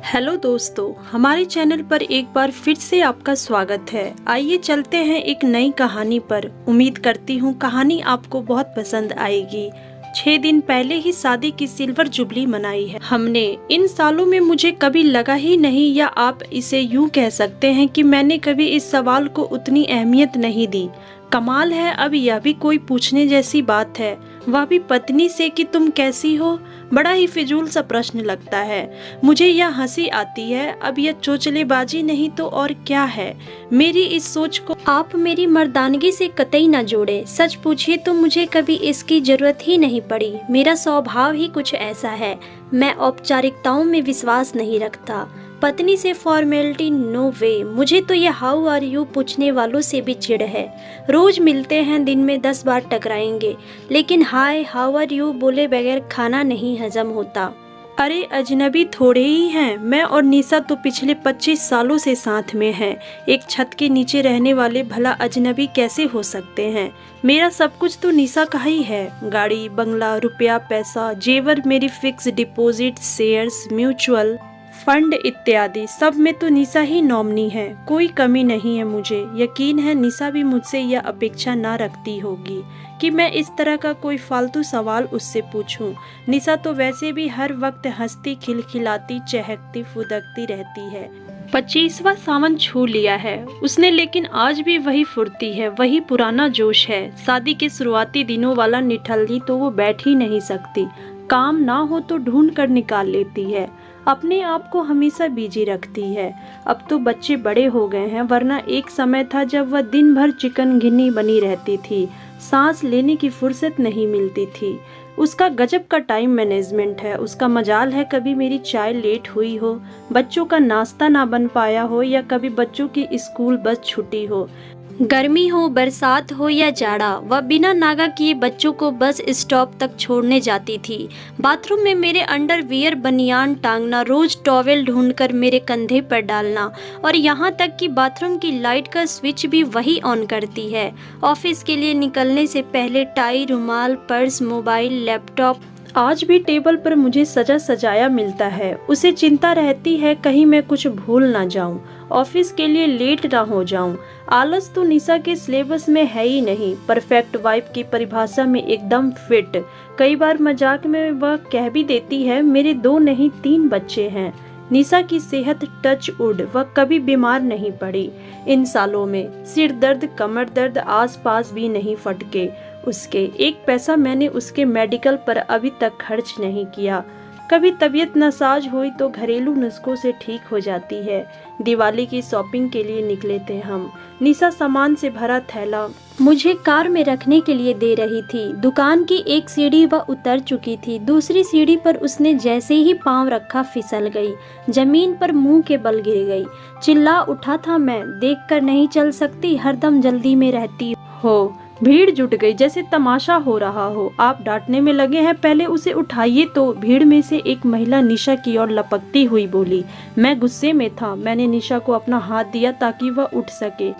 Hello दोस्तों, हमारे channel पर एक बार फिर से आपका स्वागत है। आइए चलते हैं एक नई कहानी पर। उम्मीद करती हूँ कहानी आपको बहुत पसंद आएगी। 6 दिन पहले ही शादी की सिल्वर जुबली मनाई है हमने। इन सालों में मुझे कभी लगा ही नहीं, या आप इसे यूं कह सकते हैं कि मैंने कभी इस सवाल को उतनी अहमियत नहीं दी। कमाल है, अब यह भी कोई पूछने जैसी बात है, वह भी पत्नी से कि तुम कैसी हो। बड़ा ही फिजूल सा प्रश्न लगता है। मुझे यह हंसी आती है। अब यह चोचलेबाजी नहीं तो और क्या है। मेरी इस सोच को आप मेरी मर्दानगी से कतई न जोड़े। सच पूछिए तो मुझे कभी इसकी जरूरत ही नहीं पड़ी। मेरा स्वभाव ही कुछ ऐसा है। मैं औपचारिकताओं में विश्वास नहीं रखता। पत्नी से फॉर्मेलिटी नो वे। मुझे तो ये हाउ आर यू पूछने वालों से भी चिढ़ है। रोज मिलते हैं, दिन में 10 बार टकराएंगे, लेकिन हाय हाउ आर यू बोले बगैर खाना नहीं हजम होता। अरे अजनबी थोड़े ही हैं। मैं और निशा तो पिछले 25 सालों से साथ में हैं। एक छत के नीचे रहने वाले भला अजनबी कैसे हो सकते हैं। मेरा सब कुछ तो निशा का ही है। गाड़ी, बंगला, रुपया, पैसा, जेवर, मेरी fix deposit, shares, mutual fund इत्यादि सब में तो निशा ही नॉमिनी है। कोई कमी नहीं है। मुझे यकीन है निशा भी मुझसे यह अपेक्षा ना रखती होगी कि मैं इस तरह का कोई फालतू सवाल उससे पूछूं। निशा तो वैसे भी हर वक्त हंसती, खिलखिलाती, चहकती, फुदकती रहती है। 25वां सावन छू लिया है उसने, लेकिन आज भी वही फुर्ती है, वही पुराना जोश है। शादी के शुरुआती दिनों वाला निठल्ली तो वो बैठ ही नहीं सकती। काम ना हो तो ढूंढ कर निकाल लेती है। अपने आप को हमेशा बिजी रखती है। अब तो बच्चे बड़े हो गए हैं, वरना एक समय था जब वह दिन भर चिकन गिन्नी बनी रहती थी। सांस लेने की फुर्सत नहीं मिलती थी। उसका गजब का टाइम मैनेजमेंट है। उसका मजाल है कभी मेरी चाय लेट हुई हो, बच्चों का नाश्ता ना बन पाया हो, या कभी बच्चों की स्कूल बस छुट्टी हो। गर्मी हो, बरसात हो या जाड़ा, वह बिना नागा किए बच्चों को बस स्टॉप तक छोड़ने जाती थी। बाथरूम में मेरे अंडरवियर बनियान टांगना, रोज टॉवेल ढूंढकर मेरे कंधे पर डालना, और यहाँ तक कि बाथरूम की लाइट का स्विच भी वही ऑन करती है। ऑफिस के लिए निकलने से पहले टाई, रुमाल, पर्स, मोबाइल, लैपटॉप आज भी टेबल पर मुझे सजा सजाया मिलता है। उसे चिंता रहती है कहीं मैं कुछ भूल ना जाऊं, ऑफिस के लिए लेट ना हो जाऊं। आलस तो निशा के सिलेबस में है ही नहीं। परफेक्ट वाइफ की परिभाषा में एकदम फिट। कई बार मजाक में वह कह भी देती है मेरे 2 नहीं 3 बच्चे हैं। निशा की सेहत टच वुड, वह कभी बीमार नहीं पड़ी। इन सालों में सिर दर्द, कमर दर्द आस पास भी नहीं फटके उसके। एक पैसा मैंने उसके मेडिकल पर अभी तक खर्च नहीं किया। कभी तबीयत नासाज हुई तो घरेलू नुस्खों से ठीक हो जाती है। दिवाली की शॉपिंग के लिए निकले थे हम। निशा सामान से भरा थैला मुझे कार में रखने के लिए दे रही थी। दुकान की एक सीढ़ी वह उतर चुकी थी। दूसरी सीढ़ी पर उसने जैसे ही पांव रखा फिसल गई, जमीन पर मुंह के बल गिर गई। चिल्ला उठा था मैं, देखकर नहीं चल सकती, हरदम जल्दी में रहती हो। भीड़ जुट गई जैसे तमाशा हो रहा हो। आप डांटने में लगे हैं, पहले उसे उठाइए तो। भीड़ में से एक महिला निशा की ओर लपकती हुई बोली। मैं गुस्से में था। मैंने निशा को अपना हाथ दिया ताकि वह उठ सके।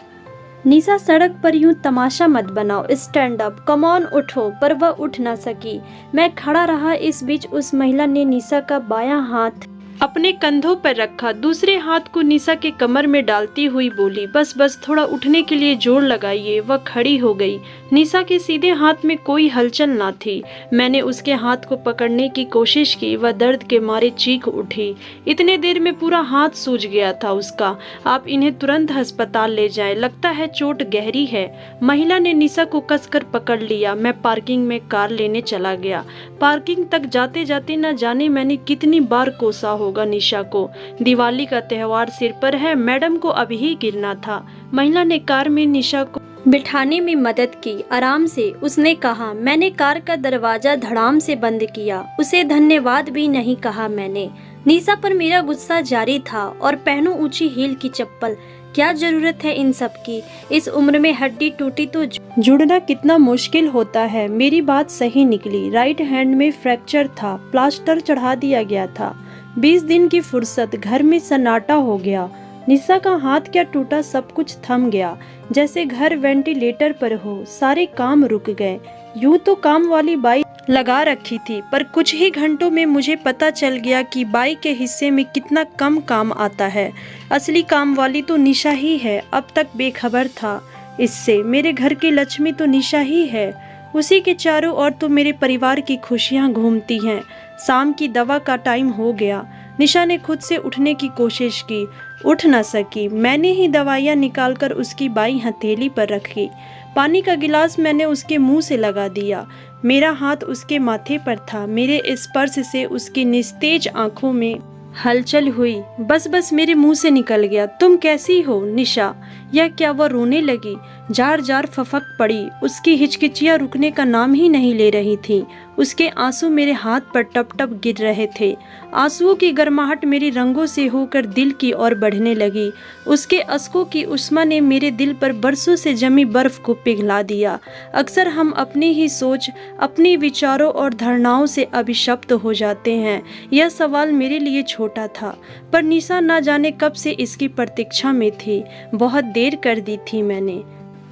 निशा, सड़क पर यूं तमाशा मत बनाओ, स्टैंड अप, कम ऑन उठो। पर वह उठ ना सकी। मैं खड़ा रहा। इस बीच उस महिला ने निशा का बायां हाथ अपने कंधों पर रखा, दूसरे हाथ को निशा के कमर में डालती हुई बोली, बस बस, थोड़ा उठने के लिए जोर लगाइए। वह खड़ी हो गई। निशा के सीधे हाथ में कोई हलचल ना थी। मैंने उसके हाथ को पकड़ने की कोशिश की। वह दर्द के मारे चीख उठी। इतने देर में पूरा हाथ सूज गया था उसका। आप इन्हें तुरंत अस्पताल ले जाएं, लगता है चोट गहरी है। महिला ने निशा को कसकर पकड़ लिया। मैं पार्किंग में कार लेने चला गया। पार्किंग तक जाते जाते न जाने मैंने कितनी बार कोसा होगा निशा को। दिवाली का त्योहार सिर पर है, मैडम को अभी ही गिरना था। महिला ने कार में निशा को बिठाने में मदद की। आराम से, उसने कहा। मैंने कार का दरवाजा धड़ाम से बंद किया। उसे धन्यवाद भी नहीं कहा मैंने। निशा पर मेरा गुस्सा जारी था। और पहनूं ऊंची हील की चप्पल, क्या जरूरत है इन सब की। इस उम्र में हड्डी टूटी तो जुड़ना कितना मुश्किल होता है। मेरी बात सही निकली। राइट हैंड में फ्रैक्चर था, प्लास्टर चढ़ा दिया गया था। 20 दिन की फुर्सत, घर में सन्नाटा हो गया। निशा का हाथ क्या टूटा, सब कुछ थम गया, जैसे घर वेंटिलेटर पर हो। सारे काम रुक गए। यूं तो काम वाली बाई लगा रखी थी, पर कुछ ही घंटों में मुझे पता चल गया कि बाई के हिस्से में कितना कम काम आता है। असली काम वाली तो निशा ही है। अब तक बेखबर था इससे। मेरे घर की लक्ष्मी तो निशा ही है। उसी के चारों ओर तो मेरे परिवार की खुशियां घूमती हैं। शाम की दवा का टाइम हो गया। निशा ने खुद से उठने की कोशिश की, उठ न सकी। मैंने ही दवाइयाँ निकालकर उसकी बाईं हथेली पर रखी। पानी का गिलास मैंने उसके मुंह से लगा दिया। मेरा हाथ उसके माथे पर था। मेरे स्पर्श से उसकी निस्तेज आंखों में हलचल हुई। बस मेरे मुंह से निकल गया, तुम कैसी हो निशा? या क्या वह रोने लगी? जार जार फफक पड़ी। उसकी हिचकिचियां रुकने का नाम ही नहीं ले रही थीं। उसके आंसू मेरे हाथ पर टप टप गिर रहे थे। आंसुओं की गर्माहट मेरी रंगों से होकर दिल की ओर बढ़ने लगी। उसके अश्कों की उष्मा ने मेरे दिल पर बरसों से जमी बर्फ को पिघला दिया। अक्सर हम अपनी ही सोच, अपने विचारों और धारणाओं से अभिशप्त हो जाते हैं। यह सवाल मेरे लिए छोटा था, पर निशा न जाने कब से इसकी प्रतीक्षा में थी। बहुत देर कर दी थी मैंने।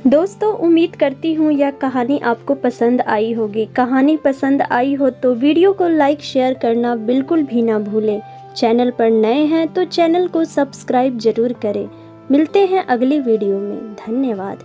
दोस्तों, उम्मीद करती हूँ यह कहानी आपको पसंद आई होगी। कहानी पसंद आई हो तो वीडियो को लाइक शेयर करना बिल्कुल भी ना भूलें। चैनल पर नए हैं तो चैनल को सब्सक्राइब जरूर करें। मिलते हैं अगली वीडियो में। धन्यवाद।